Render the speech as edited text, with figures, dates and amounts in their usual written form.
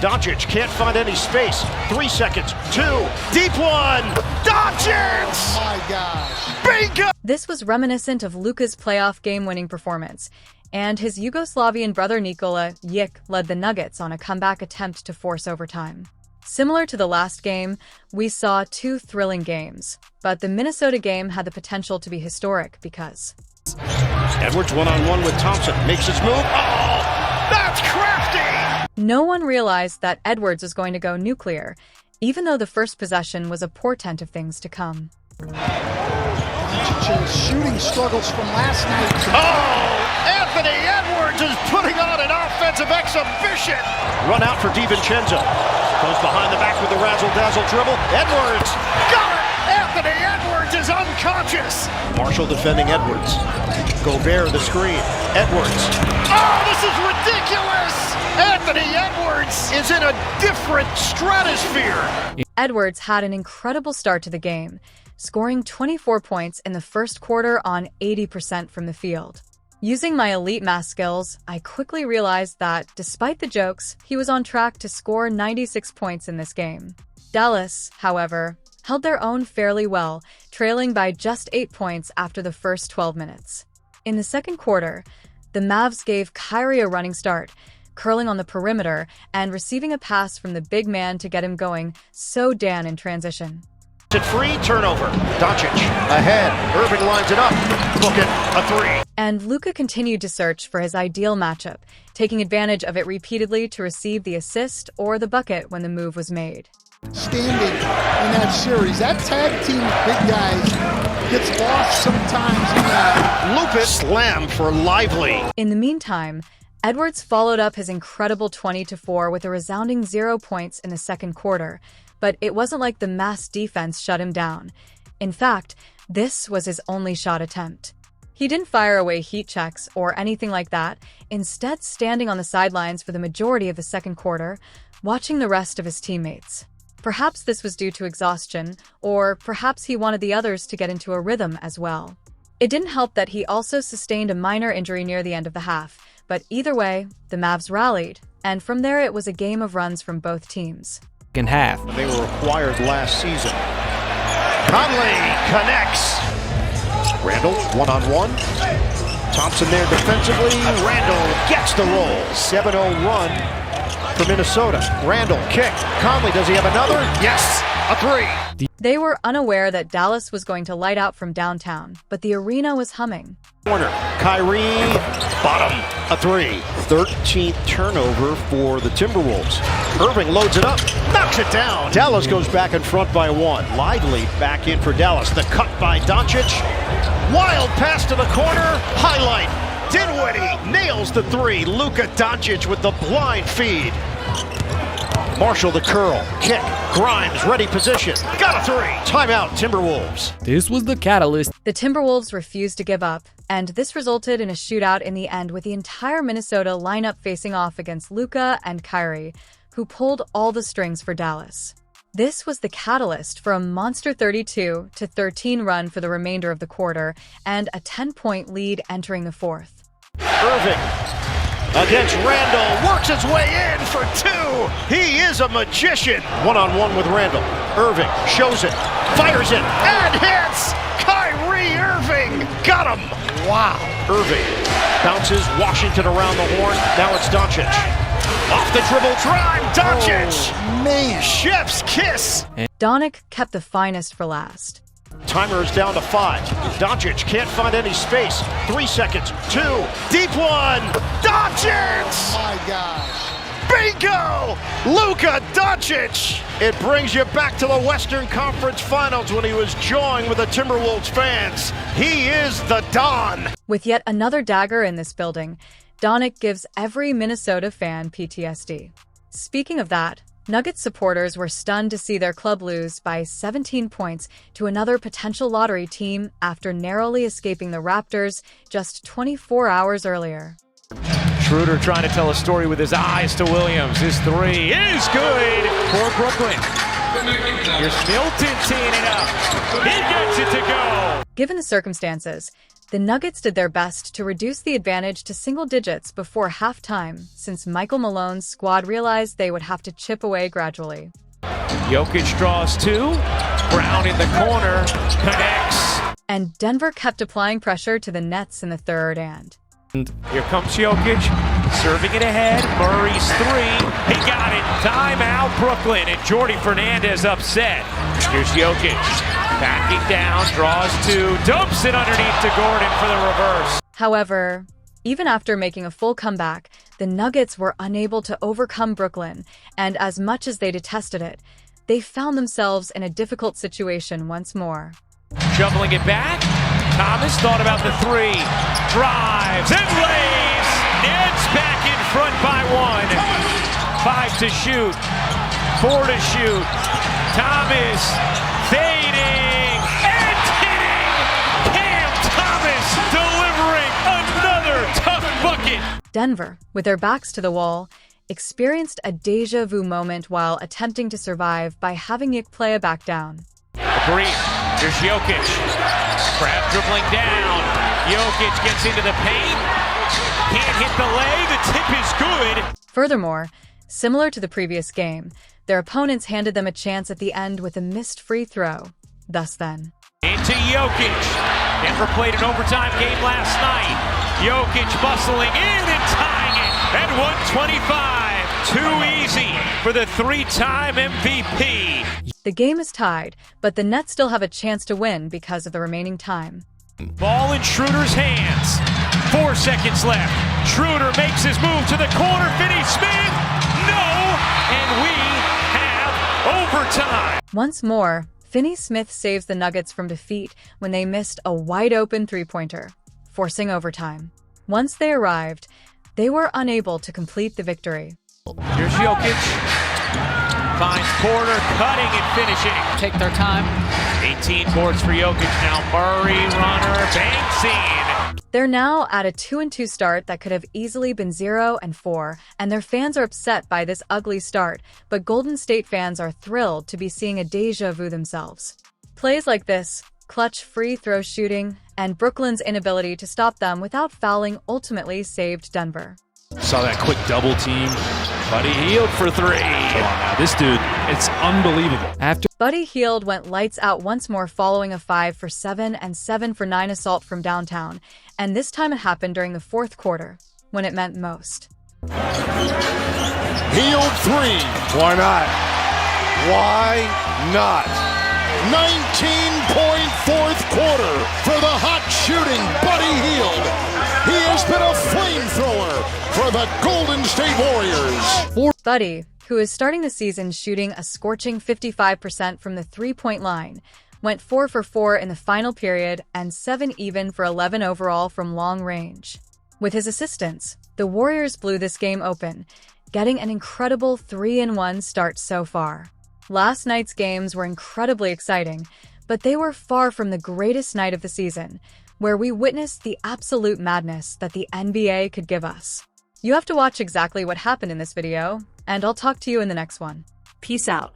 Doncic can't find any space. 3 seconds. 2. Deep one. Doncic! Oh my gosh. Bingo! This was reminiscent of Luka's playoff game-winning performance, and his Yugoslavian brother Nikola Yik led the Nuggets on a comeback attempt to force overtime. Similar to the last game, we saw 2 thrilling games, but the Minnesota game had the potential to be historic because... Edwards one-on-one with Thompson. Makes his move. Oh! That's crafty! No one realized that Edwards was going to go nuclear, even though the first possession was a portent of things to come. Doncic's shooting struggles from last night. Oh! Anthony Edwards is putting on an offensive exhibition! Run out for DiVincenzo. Goes behind the back with the razzle-dazzle dribble. Edwards! Got it! Anthony Edwards is unconscious! Marshall defending Edwards. Gobert the screen. Edwards. Oh, this is ridiculous! Anthony Edwards is in a different stratosphere! Edwards had an incredible start to the game, scoring 24 points in the first quarter on 80% from the field. Using my elite math skills, I quickly realized that, despite the jokes, he was on track to score 96 points in this game. Dallas, however, held their own fairly well, trailing by just 8 points after the first 12 minutes. In the second quarter, the Mavs gave Kyrie a running start, curling on the perimeter and receiving a pass from the big man to get him going, so Dan in transition. Free turnover. Doncic ahead. Irving lines it up. Book it. A 3. And Luka continued to search for his ideal matchup, taking advantage of it repeatedly to receive the assist or the bucket when the move was made. Standing in that series, that tag team of big guys gets lost sometimes in that. Luka slam for Lively. In the meantime, Edwards followed up his incredible 20-4 with a resounding 0 points in the second quarter, but it wasn't like the mass defense shut him down. In fact, this was his only shot attempt. He didn't fire away heat checks or anything like that, instead standing on the sidelines for the majority of the second quarter, watching the rest of his teammates. Perhaps this was due to exhaustion, or perhaps he wanted the others to get into a rhythm as well. It didn't help that he also sustained a minor injury near the end of the half, but either way, the Mavs rallied, and from there it was a game of runs from both teams. In half. They were acquired last season. Conley connects. Randall, one-on-one. Thompson there defensively. Randall gets the roll. 7-0 run for Minnesota. Randall kick. Conley, does he have another? Yes, a 3. They were unaware that Dallas was going to light out from downtown, but the arena was humming. Corner. Kyrie, bottom, a 3. 13th turnover for the Timberwolves. Irving loads it up, knocks it down. Dallas goes back in front by 1. Lively back in for Dallas. The cut by Doncic. Wild pass to the corner. Highlight. Dinwiddie nails the 3. Luka Doncic with the blind feed. Marshall the curl. Kick. Grimes ready position. Got a 3. Timeout Timberwolves. This was the catalyst. The Timberwolves refused to give up, and this resulted in a shootout in the end with the entire Minnesota lineup facing off against Luka and Kyrie, who pulled all the strings for Dallas. This was the catalyst for a monster 32-13 run for the remainder of the quarter and a 10-point lead entering the fourth. Irving against Randall, works his way in for 2. He is a magician. One-on-one with Randall. Irving shows it, fires it, and hits! Kyrie Irving got him! Wow. Irving bounces Washington around the horn. Now it's Doncic. Off the dribble drive, Doncic! Oh, man. Chef's kiss! Doncic kept the finest for last. Timer is down to 5. Doncic can't find any space. 3 seconds. 2. Deep one. Doncic! Oh my gosh. Bingo! Luka Doncic! It brings you back to the Western Conference Finals when he was jawing with the Timberwolves fans. He is the Don! With yet another dagger in this building, Doncic gives every Minnesota fan PTSD. Speaking of that, Nuggets supporters were stunned to see their club lose by 17 points to another potential lottery team after narrowly escaping the Raptors just 24 hours earlier. Schroeder trying to tell a story with his eyes to Williams. His 3 is good for Brooklyn. Here's Milton teeing it up. He gets it to go. Given the circumstances, The Nuggets did their best to reduce the advantage to single digits before halftime, since Michael Malone's squad realized they would have to chip away gradually. Jokic draws two. Brown in the corner, connects. And Denver kept applying pressure to the Nets in the third and Here comes Jokic, serving it ahead. Murray's three. He got it. Timeout, Brooklyn. And Jordy Fernandez upset. Here's Jokic. Backing down, draws two, dumps it underneath to Gordon for the reverse. However, even after making a full comeback, the Nuggets were unable to overcome Brooklyn, and as much as they detested it, they found themselves in a difficult situation once more. Shoveling it back. Thomas thought about the three. Drives and lays. Nets back in front by one. 5 to shoot. 4 to shoot. Thomas fading and hitting. Cam Thomas delivering another tough bucket. Denver, with their backs to the wall, experienced a déjà vu moment while attempting to survive by having the play back down. Brief. Here's Jokic. Crab dribbling down. Jokic gets into the paint. Can't hit the lay. The tip is good. Furthermore, similar to the previous game, their opponents handed them a chance at the end with a missed free throw. Thus then. Into Jokic. Denver played an overtime game last night. Jokic bustling in and tying it at 125. Too easy for the three-time MVP. The game is tied, but the Nets still have a chance to win because of the remaining time. Ball in Schroeder's hands. 4 seconds left. Schroeder makes his move to the corner. Finney-Smith. No! And we have overtime. Once more, Finney-Smith saves the Nuggets from defeat when they missed a wide-open three-pointer, forcing overtime. Once they arrived, they were unable to complete the victory. Here's Jokic. Finds Porter, cutting and finishing. Take their time. 18 boards for Jokic now. Murray, runner, banks in. They're now at a 2-2 start that could have easily been 0-4, and their fans are upset by this ugly start, but Golden State fans are thrilled to be seeing a déjà vu themselves. Plays like this, clutch free throw shooting, and Brooklyn's inability to stop them without fouling ultimately saved Denver. Saw that quick double team. Buddy Hield for three. Come on now, this dude, it's unbelievable. After Buddy Hield went lights out once more following a 5 for 7 and 7 for 9 assault from downtown, and this time it happened during the fourth quarter, when it meant most. Hield three. Why not? Why not? 19-point fourth quarter for the hot shooting Buddy Hield. He has been a flamethrower for the Golden State Warriors. Buddy, who is starting the season shooting a scorching 55% from the three-point line, went 4 for 4 in the final period and 7 even for 11 overall from long range. With his assistance, the Warriors blew this game open, getting an incredible 3-1 start so far. Last night's games were incredibly exciting, but they were far from the greatest night of the season, where we witnessed the absolute madness that the NBA could give us. You have to watch exactly what happened in this video, and I'll talk to you in the next one. Peace out.